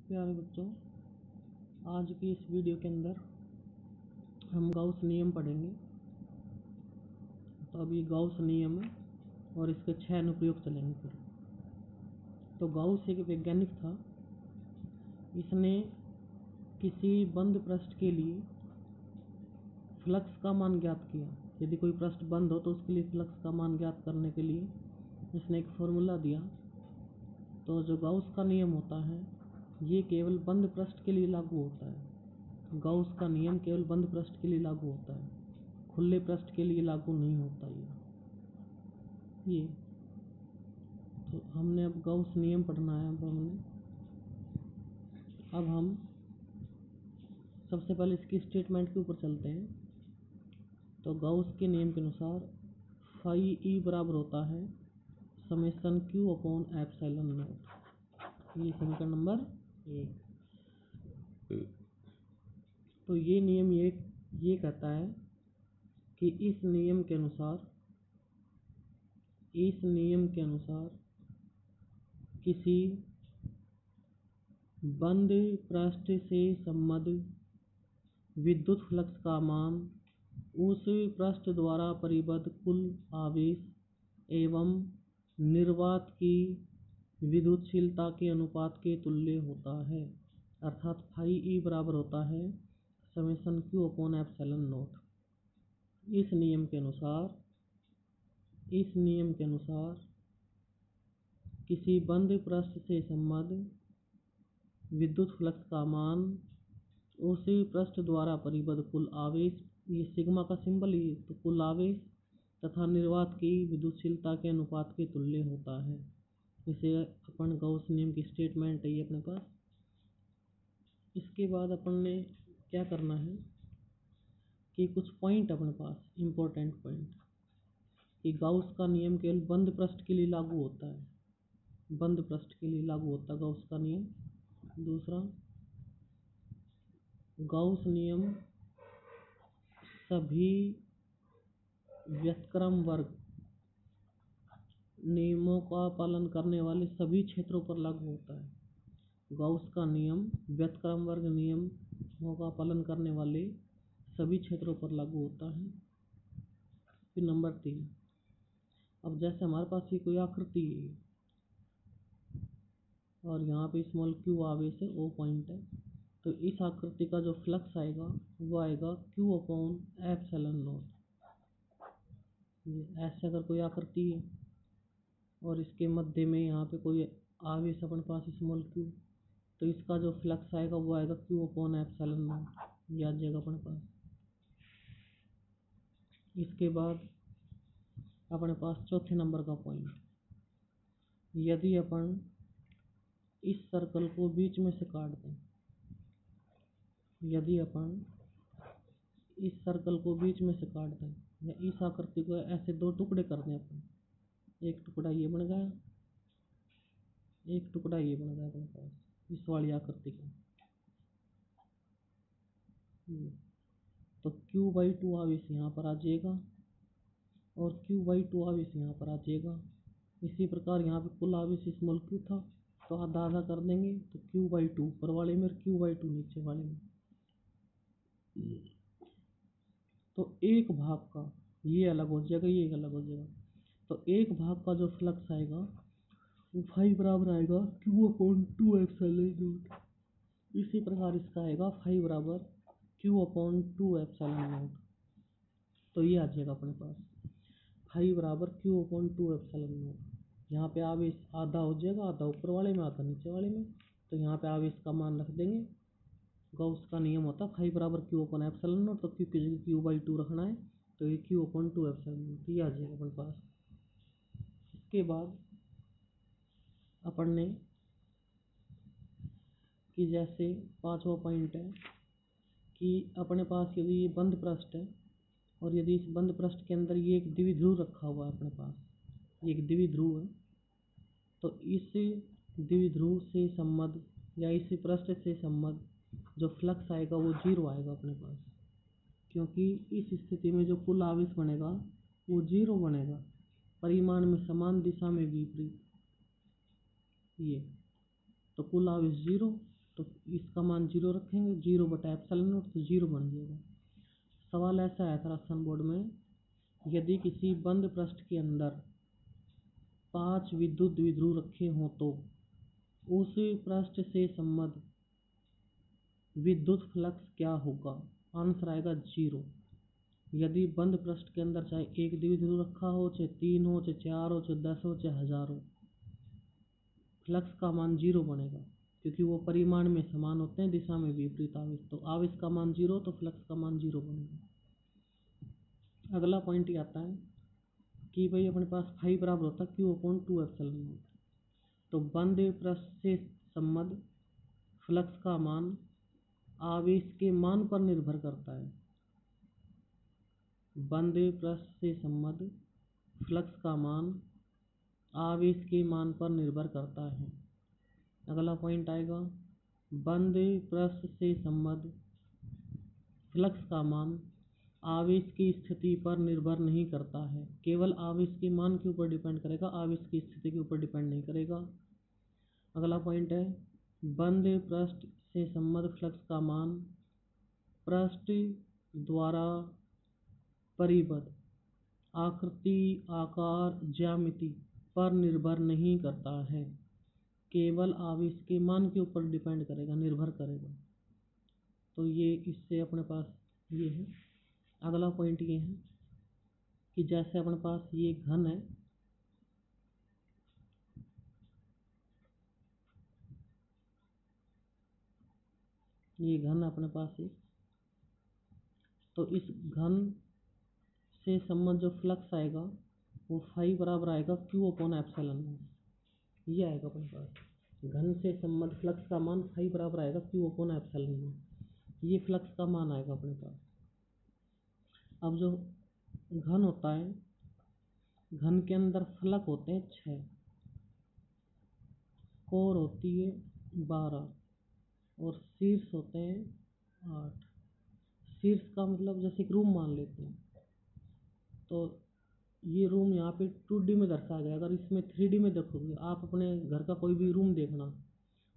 प्यारे बच्चों, आज की इस वीडियो के अंदर हम गाउस नियम पढ़ेंगे। तो अभी गाउस नियम है और इसके 6 अनुप्रयोग चलेंगे फिर। तो गाउस एक वैज्ञानिक था। इसने किसी बंद पृष्ठ के लिए फ्लक्स का मान ज्ञात किया। यदि कोई पृष्ठ बंद हो तो उसके लिए फ्लक्स का मान ज्ञात करने के लिए इसने एक फॉर्मूला दिया। तो जो गाउस का नियम होता है ये केवल बंद पृष्ठ के लिए लागू होता है। गाउस का नियम केवल बंद पृष्ठ के लिए लागू होता है, खुले पृष्ठ के लिए लागू नहीं होता ये। तो हमने अब गाउस नियम पढ़ना है। अब हम सबसे पहले इसकी स्टेटमेंट के ऊपर चलते हैं। तो गाउस के नियम के अनुसार फाई ई बराबर होता है summation Q upon epsilon not. ये समीकरण नंबर 1। तो ये नियम ये कहता है कि इस नियम के अनुसार किसी बंद पृष्ठ से संबद्ध विद्युत फ्लक्स का मान उस पृष्ठ द्वारा परिबद्ध कुल आवेश एवं निर्वात की विद्युतशीलता के अनुपात के तुल्य होता है। अर्थात फाई ई बराबर होता है summation Q upon epsilon not. इस नियम के अनुसार किसी बंद पृष्ठ से संबद्ध विद्युत फ्लक्स का मान उसी पृष्ठ द्वारा परिबद्ध कुल आवेश, ये सिग्मा का सिंबल ही, तो कुल आवेश तथा निर्वात की विद्युतशीलता के अनुपात के तुल्य होता है। इसे अपन गाउस नियम की स्टेटमेंट है ये अपने पास। इसके बाद अपन ने क्या करना है कि कुछ पॉइंट अपने पास इम्पोर्टेंट पॉइंट कि गाउस का नियम केवल बंद पृष्ठ के लिए लागू होता है, बंद पृष्ठ के लिए लागू होता है गाउस का नियम। दूसरा, गाउस नियम सभी व्युत्क्रम वर्ग नियमों का पालन करने वाले सभी क्षेत्रों पर लागू होता है। गाउस का नियम व्युत्क्रम वर्ग नियमों का पालन करने वाले सभी क्षेत्रों पर लागू होता है। फिर नंबर 3, अब जैसे हमारे पास ये कोई आकृति है और यहाँ पे स्मॉल क्यू आवेश है, ओ पॉइंट है, तो इस आकृति का जो फ्लक्स आएगा वो आएगा क्यू अपॉन एप्सिलॉन नॉट। ऐसे अगर कोई आकृति है और इसके मध्य में यहाँ पे कोई आवेश अपने पास स्मॉल क्यू, तो इसका जो फ्लक्स आएगा वो आएगा क्यू अपॉन एप्सिलॉन नॉट, याद जाएगा अपने पास। इसके बाद अपने पास चौथे नंबर का पॉइंट, यदि अपन इस सर्कल को बीच में से काट दें, यदि अपन इस सर्कल को बीच में से काट दें या इस आकृति को ऐसे दो टुकड़े कर दें अपन, एक टुकड़ा ये बन गया, एक टुकड़ा ये बन गया अपने पास इस वाली आकृति का, तो Q/2 आवेश यहाँ पर आ जाएगा और Q/2 आवेश यहाँ पर आ जाएगा। इसी प्रकार यहाँ पे कुल आवेश स्मॉल q था तो आधा आधा कर देंगे, तो Q/2 ऊपर वाले में और Q/2 नीचे वाले में। तो एक भाग का ये अलग हो जाएगा, ये अलग हो जाएगा। तो एक भाग का जो फ्लक्स आएगा वो फाई बराबर आएगा Q/2 एप्सिलॉन नॉट। इसी प्रकार इसका आएगा फाई बराबर Q/2 एप्सिलॉन नॉट। तो ये आ जाएगा अपने पास फाई बराबर Q/2 एप्सिलॉन नॉट। यहाँ पे आवेश आधा हो जाएगा, आधा ऊपर वाले में आधा नीचे वाले में, तो यहाँ पे आवेश का मान रख देंगे। गाउस का नियम होता है फाई बराबर Q/एप्सिलॉन नॉट, तो Q की जगह Q/2 रखना है, तो ये Q/2 एप्सिलॉन नॉट ये आ जाएगा अपने पास। इसके बाद अपन ने कि जैसे 5वां पॉइंट है कि अपने पास यदि ये बंद पृष्ठ है और यदि इस बंद पृष्ठ के अंदर ये एक द्विध्रुव रखा हुआ है अपने पास, ये एक द्विध्रुव है, तो इस द्विध्रुव से संबद्ध या इस पृष्ठ से संबद्ध जो फ्लक्स आएगा वो 0 आएगा अपने पास, क्योंकि इस स्थिति में जो कुल आवेश बनेगा वो 0 बनेगा, परिमाण में समान दिशा में विपरीत। ये तो कुल आवेश 0 तो इसका मान 0 रखेंगे, 0/ε0 तो 0 बन जाएगा। सवाल ऐसा आया था राजस्थान बोर्ड में, यदि किसी बंद पृष्ठ के अंदर 5 विद्युत द्विध्रुव रखे हों तो उस पृष्ठ से संबद्ध विद्युत फ्लक्स क्या होगा? आंसर आएगा 0। यदि बंद पृष्ठ के अंदर चाहे एक द्विध्रुव रखा हो, चाहे 3 हो, चाहे 4 हो, चाहे 10 हो, चाहे 1000 हो, फ्लक्स का मान 0 बनेगा, क्योंकि वो परिमाण में समान होते हैं, दिशा में विपरीत आवेश। तो आवेश का मान 0 तो फ्लक्स का मान 0 बनेगा। अगला पॉइंट ये आता है कि भाई अपने पास फाई बराबर होता है Q/2ε0। तो बंद पृष्ठ से संबद्ध फ्लक्स का मान आवेश के मान पर निर्भर करता है। बंद पृष्ठ से संबद्ध फ्लक्स का मान आवेश के मान पर निर्भर करता है। अगला पॉइंट आएगा, बंद पृष्ठ से संबद्ध फ्लक्स का मान आवेश की स्थिति पर निर्भर नहीं करता है। केवल आवेश के मान के ऊपर डिपेंड करेगा, आवेश की स्थिति के ऊपर डिपेंड नहीं करेगा। अगला पॉइंट है, बंद पृष्ठ से संबद्ध फ्लक्स का मान पृष्ठ द्वारा परिबद्ध आकृति, आकार, ज्यामिति पर निर्भर नहीं करता है, केवल आवेश के मान के ऊपर डिपेंड करेगा, निर्भर करेगा। तो ये इससे अपने पास ये है। अगला पॉइंट ये है कि जैसे अपने पास ये घन है, ये घन अपने पास है, तो इस घन से संबंध जो फ्लक्स आएगा वो फाई बराबर आएगा Q/ε0। ये आएगा अपने पास घन से संबंध फ्लक्स का मान फाई बराबर आएगा Q/ε0। ये फ्लक्स का मान आएगा अपने पास। अब जो घन होता है, घन के अंदर फलक होते हैं 6, कोर होती है 12 और शीर्ष होते हैं 8। शीर्ष का मतलब जैसे एक रूम मान लेते हैं, तो ये रूम यहाँ पे 2D में दर्शाया गया। अगर इसमें 3D में देखोगे आप, अपने घर का कोई भी रूम देखना,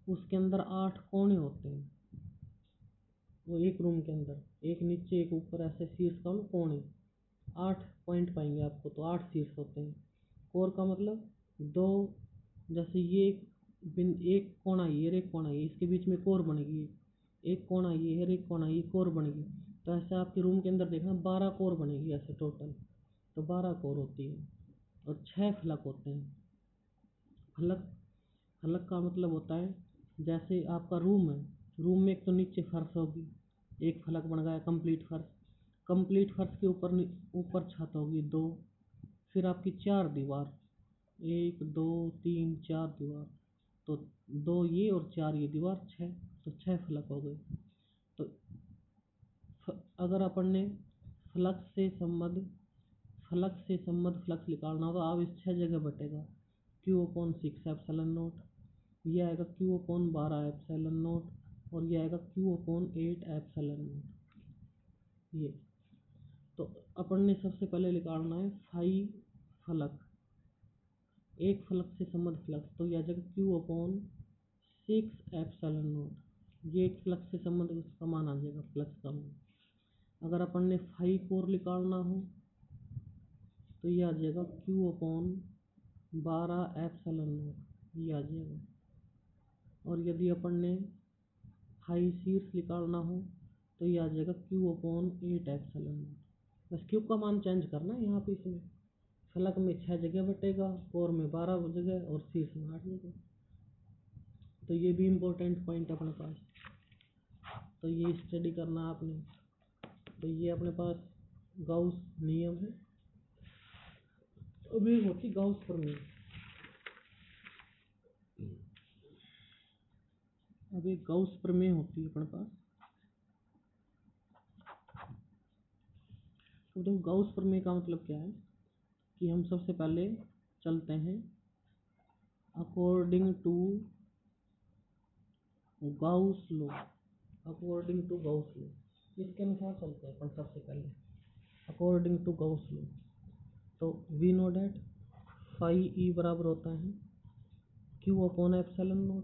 उसके अंदर 8 कोने होते हैं। वो एक रूम के अंदर एक नीचे एक ऊपर ऐसे शीर्ष का कोने 8 पॉइंट पाएंगे आपको, तो 8 शीर्ष होते हैं। कोर का मतलब 2, जैसे ये एक कोना ये और एक कोना ये, इसके बीच में कोर बनेगी, एक कोना ये और एक कोना ये, कोर बनेगी। तो ऐसे आपके रूम के अंदर देखना 12 कोर बनेगी ऐसे टोटल, तो 12 कोर होती है और 6 फलक होते हैं। फलक का मतलब होता है, जैसे आपका रूम है, रूम में एक तो नीचे फर्श होगी, एक फलक बन गया कंप्लीट फर्श। कंप्लीट फर्श के ऊपर छत होगी 2, फिर आपकी 4 दीवार, 1 2 3 4 दीवार, तो 2 ये और 4 ये दीवार 6, तो 6 फलक हो गए। तो अगर अपन ने फ्लक्स से संबद्ध फ्लक्स निकालना हो तो आप इस 6 जगह बटेगा Q/6ε0, ये आएगा Q/12ε0 और ये आएगा Q/8ε0। ये तो अपन ने सबसे पहले निकालना है फाई फलक, एक फलक से संबद्ध फ्लक्स, तो यह आ जाएगा Q/6ε0। ये एक फ्लक्स से संबंध उसका मान आ जाएगा, फ्लक्स का मान। अगर अपन ने फाई कोर निकालना हो तो ये आ जाएगा Q/12ε0, ये आ जाएगा। और यदि अपन ने फाई शीर्ष निकालना हो तो ये आ जाएगा Q/8ε0। बस Q का मान चेंज करना है यहाँ पे। इसमें फलक में 6 जगह बटेगा, कोर में 12 जगह और शीर्ष में 8 जगह। तो ये भी इम्पोर्टेंट पॉइंट अपने पास, तो ये स्टडी करना आपने। तो ये अपने पास गाउस नियम है। अब ये होती गाउस प्रमेय। अब एक गाउस प्रमेय होती है अपने पास। तो देखो गाउस प्रमेय का मतलब क्या है कि हम सबसे पहले चलते हैं according to Gauss law. According to Gauss law, इसके अनुसार चलते हैं अपन सबसे पहले अकॉर्डिंग टू गाउस लॉ। तो we know that phi E बराबर होता है Q/ε0।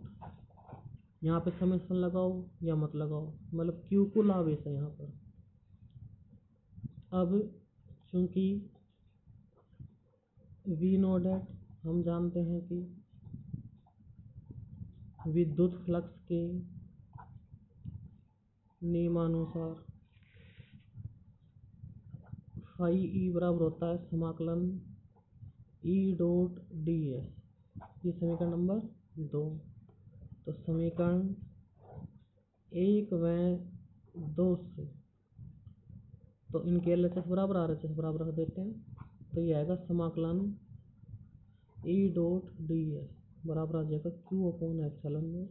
यहाँ पे समेशन लगाओ या मत लगाओ, मतलब क्यू कुल आवेश है यहाँ पर। अब चूंकि वी नो डैट हम जानते हैं कि विद्युत फ्लक्स के नियमानुसार फाई ई बराबर होता है समाकलन ई डॉट डी एस। ये समीकरण नंबर 2। तो समीकरण 1 व 2 से तो इनके एलएचएस बराबर आरएचएस बराबर रख देते हैं। तो ये आएगा समाकलन ई डॉट डी एस बराबर आ जाएगा क्यू अपॉन एप्सिलॉन नॉट।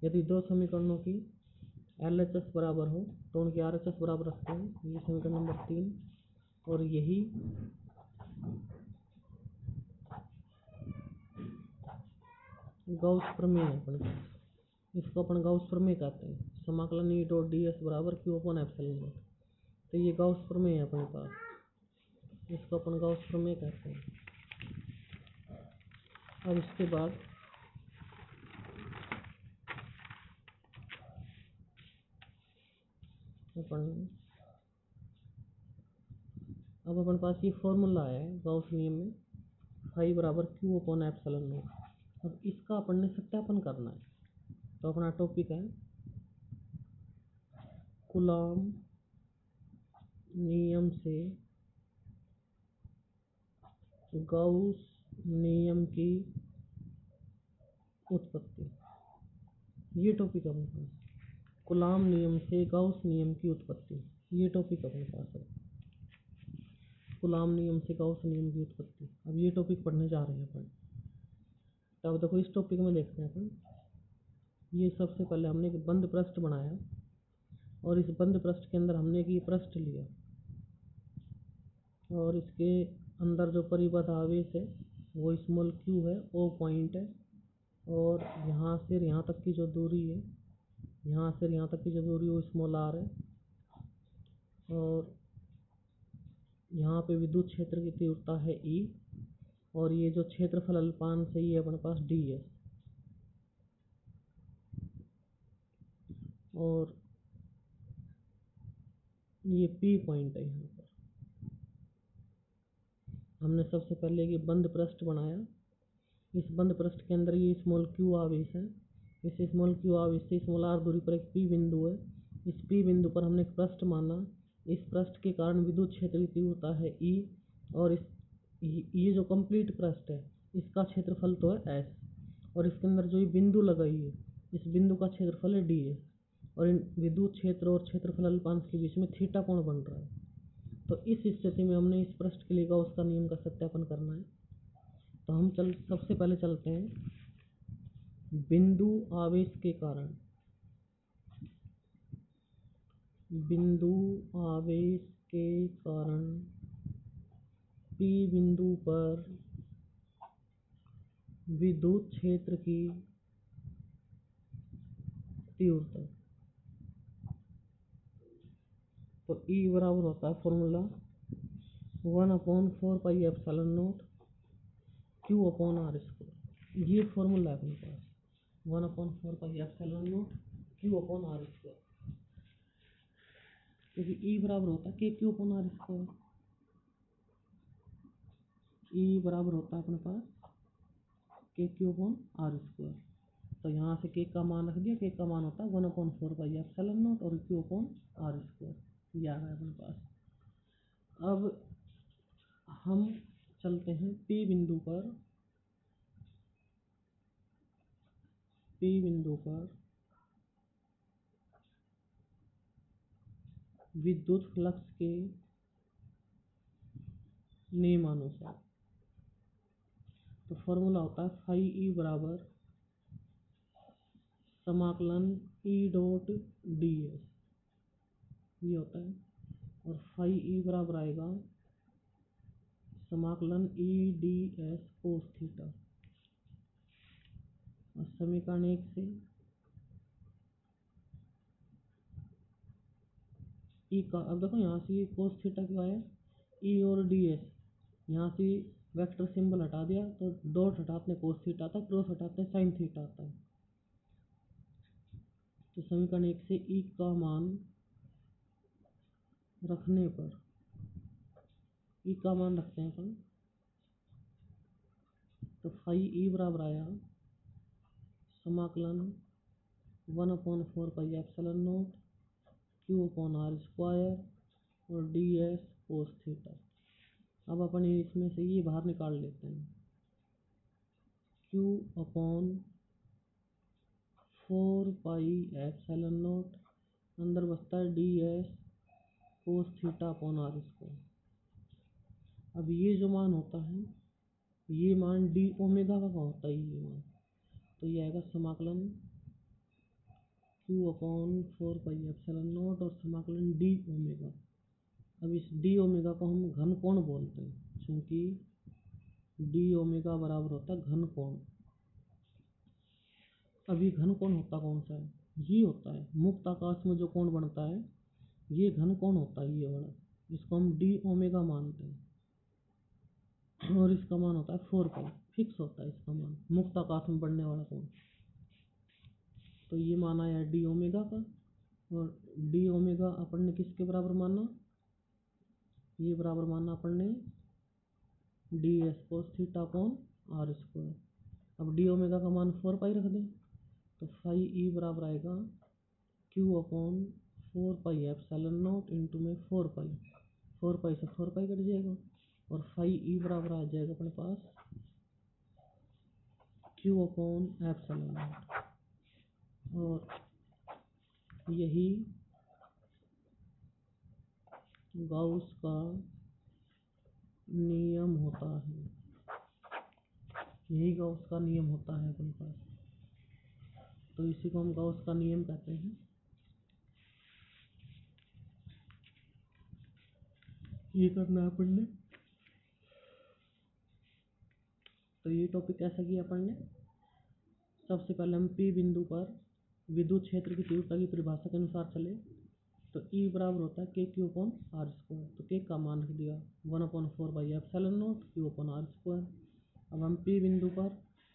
यदि दो समीकरणों की एलएचएस बराबर हो तो उनकी आरएचएस बराबर रखते हैं। ये समीकरण नंबर 3 और यही गाउस प्रमेय है अपने पास। इसको अपन गाउस प्रमेय कहते हैं, समाकलन ई डॉट डी एस बराबर क्यू अपॉन एप्सिलॉन नॉट। तो ये गाउस प्रमेय है अपने पास, इसको अपन गाउस प्रमेय कहते हैं। अब इसके बाद अपन पास ये फॉर्मूला है गाउस नियम में, फाई बराबर क्यू अपॉन एप्सिलॉन नॉट। अब इसका अपन ने सत्यापन करना है। तो अपना टॉपिक है कूलॉम नियम से गाउस नियम की उत्पत्ति। ये टॉपिक अपने पास कूलॉम नियम से गाउस नियम की उत्पत्ति, ये टॉपिक अपने पास है। कूलॉम नियम से गाउस नियम की उत्पत्ति, अब ये टॉपिक पढ़ने जा रहे हैं अपन। तब देखो इस टॉपिक में देखते हैं अपन। ये सबसे पहले हमने एक बंद पृष्ठ बनाया और इस बंद पृष्ठ के अंदर हमने एक ये पृष्ठ लिया और इसके अंदर जो परिबद्ध आवेश है वो स्मॉल क्यू है, ओ पॉइंट है। और यहाँ से यहाँ तक की जो दूरी है, यहाँ से यहाँ तक की जो दूरी वो स्मॉल आर है। और यहाँ पे विद्युत क्षेत्र की तीव्रता है ई, और ये जो क्षेत्रफल अल्पांश से ये अपने पास डी है। और ये पी पॉइंट है। यहाँ पर हमने सबसे पहले ये बंद पृष्ठ बनाया। इस बंद पृष्ठ के अंदर ये स्मॉल क्यू आवेश है। इस स्मॉल क्यू आवेश से स्मॉल आर दूरी पर एक पी बिंदु है। इस पी बिंदु पर हमने एक पृष्ठ माना। इस पृष्ठ के कारण विद्युत क्षेत्र की तीव्रता है ई, और ये जो कंप्लीट पृष्ठ है इसका क्षेत्रफल तो है एस, और इसके अंदर जो ये बिंदु लगाई है इस बिंदु का क्षेत्रफल है डी है। और इन विद्युत क्षेत्र और क्षेत्रफल अल्पांश के बीच में थीटा कोण बन रहा है। तो इस स्थिति में हमने इस पृष्ठ के लिए गाउस का नियम का सत्यापन करना है। तो हम सबसे पहले चलते हैं बिंदु आवेश के कारण। बिंदु आवेश के कारण पी बिंदु पर विद्युत क्षेत्र की तीव्रता। तो E बराबर होता है formula 1/4 epsilon nought Q upon R square. ये फॉर्मूला है अपने पास 1/4 epsilon nought Q upon R square, क्योंकि E बराबर होता है K Q upon R square. E बराबर होता है अपने पास के क्यू अपॉन आर स्क्वायर। तो यहाँ से के का मान रख दिया, के का मान होता है 1/4 एप्सिलॉन नॉट और क्यू अपॉन आर स्क्वायर। ये आ रहा है अपने पास। अब हम चलते हैं पी बिंदु पर। पी बिंदु पर विद्युत फ्लक्स के नियमानुसार। तो फॉर्मूला होता है फाई ई बराबर समाकलन ई डॉट डी एस, ये होता है। और फाई ई बराबर आएगा समाकलन E D S cos theta. और समीकरण 1 से ई का, अब देखो यहाँ से ये कोस थीटा क्या है, ई और डी एस, यहाँ से वेक्टर सिंबल हटा दिया तो डॉट हटाते हैं कोस थीटा आता है, क्रॉस हटाते हैं साइन थीटा आता है। तो समीकरण 1 से ई का मान रखने पर, ई का मान रखते हैं अपन, तो फाई ई बराबर आया समाकलन 1/4πε0 Q/r² और ds cos थीटा। अब अपन इसमें से ये बाहर निकाल लेते हैं, Q/4πε0 अंदर बचता है ds cos थीटा/r²। अब ये जो मान होता है, ये मान डी ओमेगा का होता है ये मान, तो ये आएगा समाकलन Q/4πε0 और समाकलन डी ओमेगा। अब इस डी ओमेगा को हम घन कोण बोलते हैं, क्योंकि डी ओमेगा बराबर होता है घन कोण। अब ये घन कोण होता कौन सा है? ये होता है मुक्त आकाश में जो कोण बनता है, ये घन कोण होता है ये वाला, इसको हम डी ओमेगा मानते हैं। और इसका मान होता है 4π, फिक्स होता है इसका मान, मुक्त आकाश में बढ़ने वाला कोण। तो ये माना है डी ओमेगा का, और डी ओमेगा अपन ने किसके बराबर माना? ये बराबर माना अपन ने डी एस कोस थीटा/r²। अब डी ओमेगा का मान 4π रख दें, तो फाई ई बराबर आएगा Q/4πε0 इंटू में 4π, 4π से 4π कट जाएगा, और फाई ई बराबर आ जाएगा अपने पास Q/ε0। और यही गाउस का नियम होता है, यही गाउस का नियम होता है अपने पास, तो इसी को हम गाउस का नियम कहते हैं। ये करना है अपन ने। तो ये टॉपिक कैसा किया अपन ने? सबसे पहले हम पी बिंदु पर विद्युत क्षेत्र की तीव्रता की परिभाषा के अनुसार चले, तो ई बराबर होता है KQ/r²। तो के का मान रख दिया 1/4πε0 Q/r²। अब हम पी बिंदु पर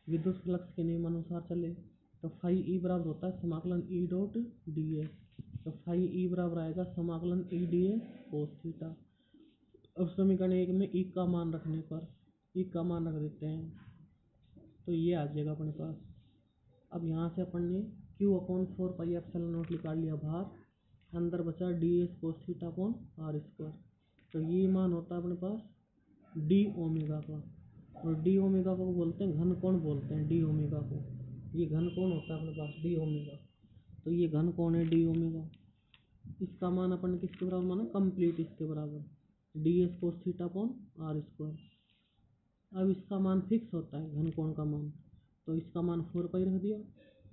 विद्युत फ्लक्स के नियमानुसार चले, तो फाई ई बराबर होता है समाकलन ई डॉट डी एस। तो फाई ई बराबर आएगा समाकलन E D S cos theta. अब समीकरण 1 में ई का मान रखने पर, ई का मान रख देते हैं, तो ये आ जाएगा अपने पास। अब यहाँ से अपन ने Q/4πε0 निकाल लिया बाहर, अंदर बचा डी एस कोस थीटा/r²। तो ये मान होता है अपने पास डी ओमेगा का, और डी ओमेगा को बोलते हैं घन कोण बोलते हैं, डी ओमेगा को। ये घन कोण होता है अपने पास डी ओमेगा, तो ये घन कोण है डी ओमेगा। इसका मान अपन ने किसके बराबर माना? कंप्लीट इसके बराबर, डी एस कोस थीटा/r²। अब इसका मान फिक्स होता है घन कोण का मान, तो इसका मान 4π रख दिया,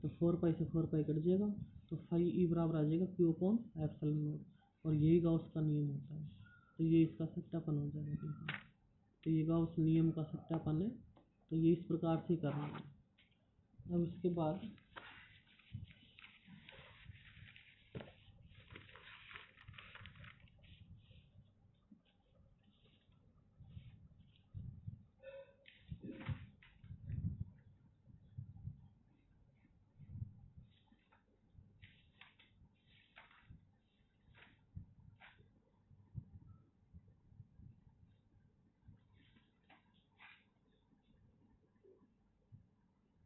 तो 4π से 4π कट जाएगा, तो फाई ई बराबर आ जाएगा Q/ε0। और यही गाउस का नियम होता है, तो ये इसका सत्यापन हो जाएगा। तो ये गाउस नियम का सत्यापन है, तो ये इस प्रकार से करना है। अब इसके बाद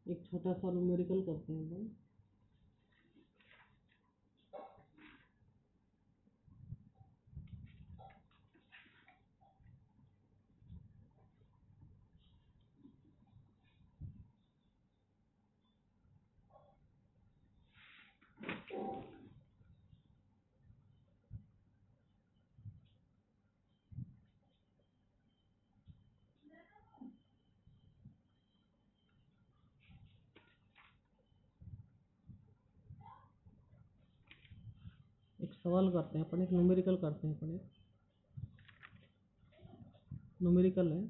एक छोटा सा न्यूमेरिकल करते हैं भाई। एक सवाल करते हैं अपन, एक न्यूमेरिकल करते हैं अपन। एक न्यूमेरिकल है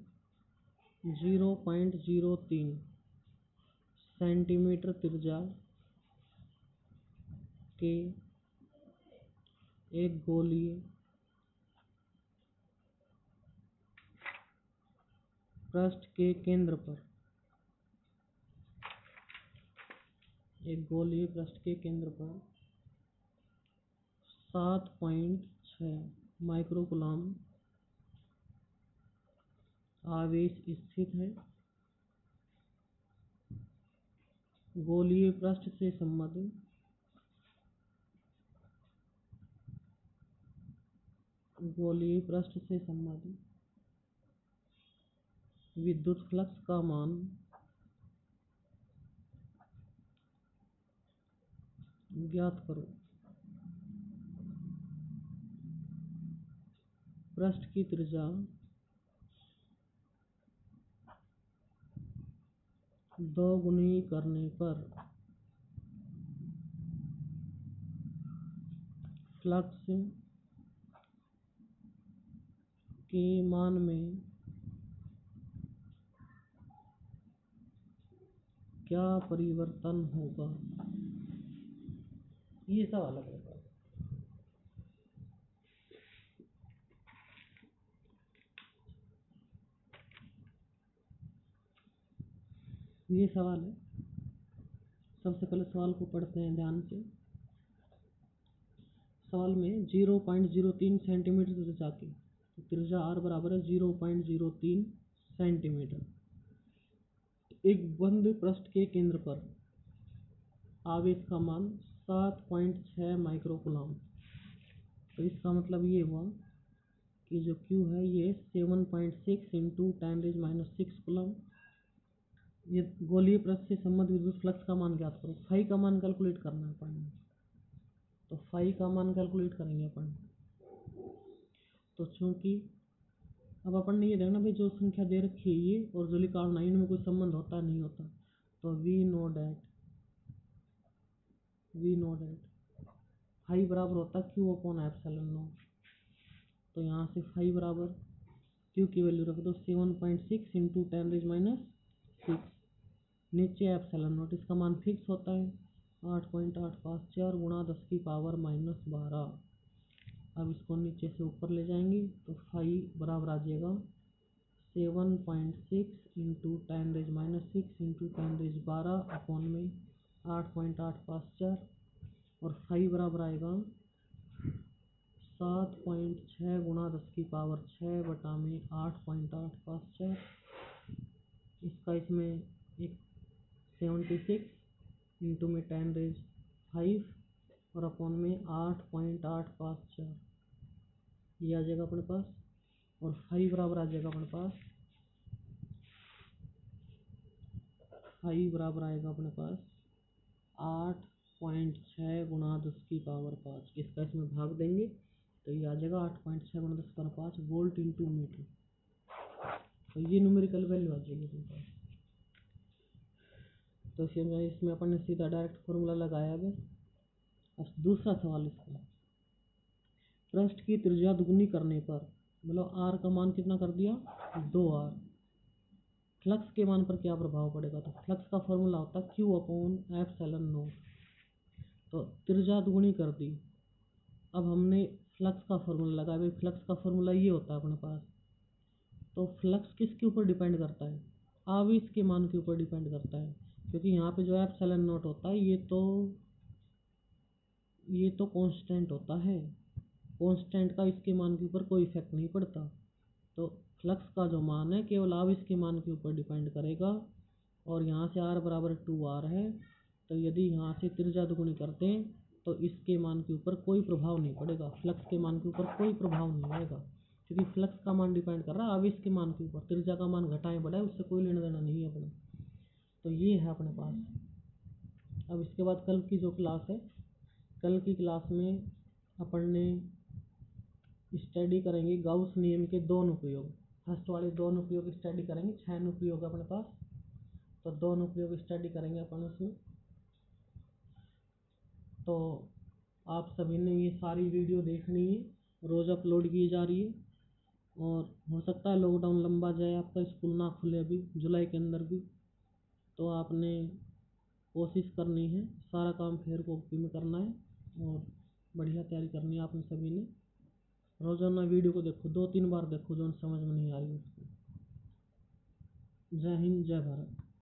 0.03 सेंटीमीटर त्रिज्या के एक गोलीय पृष्ठ के केंद्र पर, एक गोलीय पृष्ठ के केंद्र पर 7.6 माइक्रोकूलम आवेश स्थित है। गोलीय पृष्ठ से संबंधित विद्युत फ्लक्स का मान ज्ञात करो। पृष्ठ की त्रिज्या 2 गुनी करने पर फ्लक्स के मान में क्या परिवर्तन होगा। ये सवाल है। ये सवाल है। सबसे पहले सवाल को पढ़ते हैं ध्यान से। सवाल में 0.03 सेंटीमीटर त्रिज्या की, तो त्रिज्या r बराबर है 0.03 सेंटीमीटर। एक बंद पृष्ठ के केंद्र पर आवेश का मान 7.6 माइक्रोकूलम। तो इसका मतलब ये हुआ कि जो Q है ये 7.6 इंटू 10⁻⁶ कूलम। ये गोलीय पृष्ठ से संबंधित विद्युत फ्लक्स का मान ज्ञात करो। फाई का मान कैलकुलेट करना है अपन। तो फाई का मान कैलकुलेट करेंगे अपन। तो चूंकि अब अपन ने ये देखना भाई जो संख्या दे रखी है ये और जो लिखा है इनमें कोई संबंध होता नहीं होता। तो वी नो डैट फाई बराबर होता है Q अपॉन एप्सिलॉन नॉट। तो यहाँ से फाई बराबर Q की वैल्यू रख दो 7.6 इंटू 10⁻⁶। नीचे एप्सिलॉन नॉट, इसका मान फिक्स होता है 8.854 गुणा 10⁻⁻12। अब इसको नीचे से ऊपर ले जाएंगे तो फाई बराबर आ जाएगा 7.6 इंटू 10⁻⁶ इंटू 10⁻12 अपॉन में 8.854 और फाई बराबर आएगा 7.6 गुणा 10⁻6 बटा में 8.854। इसका इसमें एक 76 इंटू में 10⁵ और अपॉन में 8.854 ये आ जाएगा अपने पास। और फाई बराबर आ जाएगा अपने पास, फाई बराबर आएगा अपने पास 8.6 गुणा 10⁵ इसका इसमें भाग देंगे तो ये आ जाएगा 8.6 गुणा 10⁵ वोल्ट इंटू मीटर। तो ये न्यूमेरिकल वैल्यू आ जाएगी अपने पास। तो इसमें अपन ने सीधा डायरेक्ट फॉर्मूला लगाया है। अब दूसरा सवाल इसका, पृष्ठ की त्रिज्या दुगुनी करने पर मतलब r का मान कितना कर दिया 2r, फ्लक्स के मान पर क्या प्रभाव पड़ेगा। तो फ्लक्स का फॉर्मूला होता है Q अपॉन एप्सिलॉन नॉट। तो त्रिज्या दुगुनी कर दी। अब हमने फ्लक्स का फॉर्मूला लगाया। भाई फ्लक्स का फॉर्मूला ये होता है अपने पास। तो फ्लक्स किसके ऊपर डिपेंड करता है, आवेश के मान के ऊपर डिपेंड करता है। क्योंकि यहाँ पे जो एप्सिलॉन नॉट होता है ये तो कांस्टेंट होता है। कांस्टेंट का इसके मान के ऊपर कोई इफेक्ट नहीं पड़ता। तो फ्लक्स का जो मान है केवल आवेश के मान के ऊपर डिपेंड करेगा। और यहाँ से r बराबर 2r है। तो यदि यहाँ से त्रिज्या दुगुनी करते हैं तो इसके मान के ऊपर कोई प्रभाव नहीं पड़ेगा, फ्लक्स के मान के ऊपर कोई प्रभाव नहीं आएगा। क्योंकि फ्लक्स का मान डिपेंड कर रहा है आवेश के मान के ऊपर। त्रिज्या का मान घटाएं बढ़ाएं उससे कोई लेना देना नहीं है अपने। तो ये है अपने पास। अब इसके बाद कल की जो क्लास है, कल की क्लास में अपन ने स्टडी करेंगे गाउस नियम के 2 अनुप्रयोग। फर्स्ट वाले 2 अनुप्रयोग स्टडी करेंगे, 6 अनुप्रयोग अपने पास। तो 2 अनुप्रयोग स्टडी करेंगे अपन उसमें। तो आप सभी ने ये सारी वीडियो देखनी है, रोज़ अपलोड की जा रही है। और हो सकता है लॉकडाउन लंबा जाए, आपका स्कूल ना खुले अभी जुलाई के अंदर भी। तो आपने कोशिश करनी है, सारा काम फेयर कॉपी में करना है और बढ़िया तैयारी करनी है आपने सभी ने। रोजाना वीडियो को देखो, 2-3 बार देखो जो समझ में नहीं आ रही उसको। जय हिंद, जय भारत।